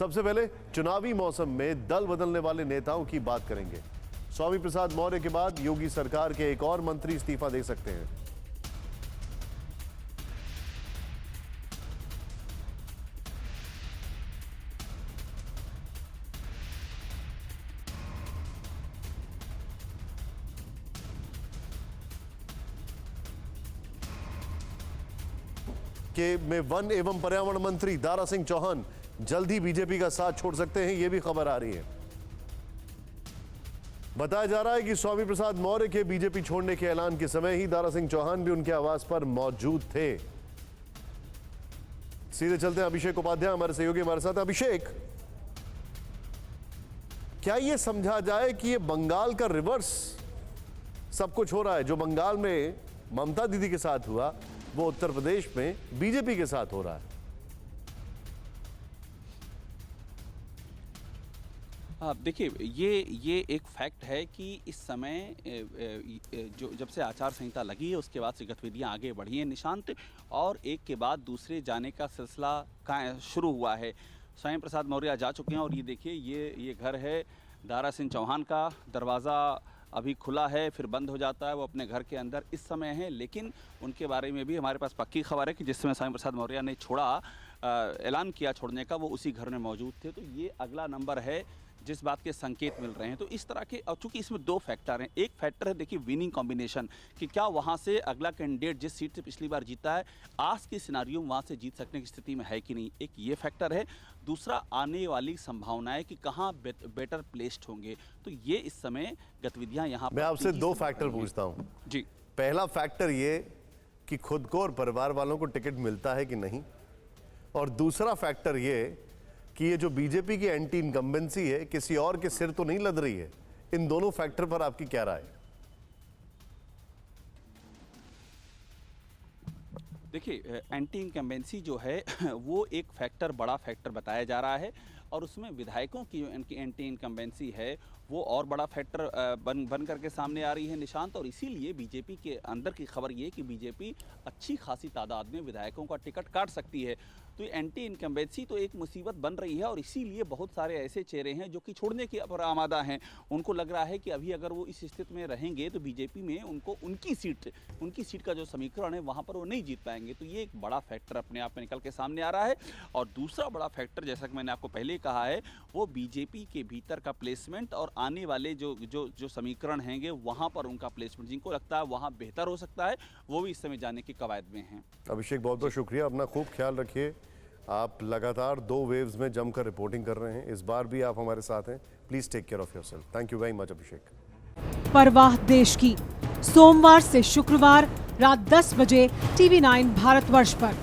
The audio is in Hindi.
सबसे पहले चुनावी मौसम में दल बदलने वाले नेताओं की बात करेंगे। स्वामी प्रसाद मौर्य के बाद योगी सरकार के एक और मंत्री इस्तीफा दे सकते हैं। के में वन एवं पर्यावरण मंत्री दारा सिंह चौहान जल्द ही बीजेपी का साथ छोड़ सकते हैं, यह भी खबर आ रही है। बताया जा रहा है कि स्वामी प्रसाद मौर्य के बीजेपी छोड़ने के ऐलान के समय ही दारा सिंह चौहान भी उनके आवास पर मौजूद थे। सीधे चलते हैं अभिषेक उपाध्याय हमारे सहयोगी हमारे साथ। अभिषेक, क्या यह समझा जाए कि यह बंगाल का रिवर्स सब कुछ हो रहा है? जो बंगाल में ममता दीदी के साथ हुआ वो उत्तर प्रदेश में बीजेपी के साथ हो रहा है। देखिए, ये एक फैक्ट है कि इस समय जो जब से आचार संहिता लगी है उसके बाद से गतिविधियां आगे बढ़ी हैं निशांत, और एक के बाद दूसरे जाने का सिलसिला शुरू हुआ है। स्वामी प्रसाद मौर्य जा चुके हैं और ये देखिए, ये घर है दारा सिंह चौहान का। दरवाज़ा अभी खुला है फिर बंद हो जाता है, वो अपने घर के अंदर इस समय है। लेकिन उनके बारे में भी हमारे पास पक्की खबर है कि जिस समय स्वामी प्रसाद मौर्य ने ऐलान किया छोड़ने का, वो उसी घर में मौजूद थे। तो ये अगला नंबर है जिस बात के संकेत मिल रहे हैं। तो इस तरह के, और चूंकि इसमें दो फैक्टर हैं, एक फैक्टर है देखिए विनिंग कॉम्बिनेशन, कि क्या वहां से अगला कैंडिडेट जिस सीट से पिछली बार जीता है आज के सिनारियो में वहां से जीत सकने की स्थिति में है कि नहीं, एक ये फैक्टर है। दूसरा, आने वाली संभावनाएं कि कहाँ बेटर प्लेस्ड होंगे। तो ये इस समय गतिविधियां यहाँ मैं आपसे दो फैक्टर पूछता हूँ जी। पहला फैक्टर ये कि खुद को और परिवार वालों को टिकट मिलता है कि नहीं, और दूसरा फैक्टर ये कि ये जो बीजेपी की एंटी इनकम्बेंसी है किसी और के सिर तो नहीं लद रही है। इन दोनों फैक्टर पर आपकी क्या राय है? देखिए, एंटी इनकम्बेंसी जो है वो एक फैक्टर, बड़ा फैक्टर बताया जा रहा है, और उसमें विधायकों की जो एंटी इनकम्बेंसी है वो और बड़ा फैक्टर बन करके सामने आ रही है निशांत। और इसीलिए बीजेपी के अंदर की खबर ये कि बीजेपी अच्छी खासी तादाद में विधायकों का टिकट काट सकती है। तो ये एंटी इनकम्बेंसी तो एक मुसीबत बन रही है, और इसीलिए बहुत सारे ऐसे चेहरे हैं जो कि छोड़ने के पर आमादा हैं। उनको लग रहा है कि अभी अगर वो इस स्थिति में रहेंगे तो बीजेपी में उनको उनकी सीट का जो समीकरण है वहाँ पर वो नहीं जीत पाएंगे। तो ये एक बड़ा फैक्टर अपने आप में निकल के सामने आ रहा है। और दूसरा बड़ा फैक्टर, जैसा कि मैंने आपको पहले कहा है, वो बीजेपी के भीतर का प्लेसमेंट और आने वाले जो समीकरण हैंगे वहाँ पर उनका प्लेसमेंट, जिनको लगता है वहाँ बेहतर हो सकता है, वो भी इस समय जाने की कवायद में हैं। अभिषेक, बहुत बहुत शुक्रिया, अपना खूब ख्याल रखिए। आप लगातार 2 वेव्स में जमकर रिपोर्टिंग कर रहे हैं, इस बार भी आप हमारे साथ हैं। Please take care of yourself. Thank you very much Abhishek. परवाह देश की, सोमवार से शुक्रवार रात 10 बजे TV9 भारतवर्ष पर।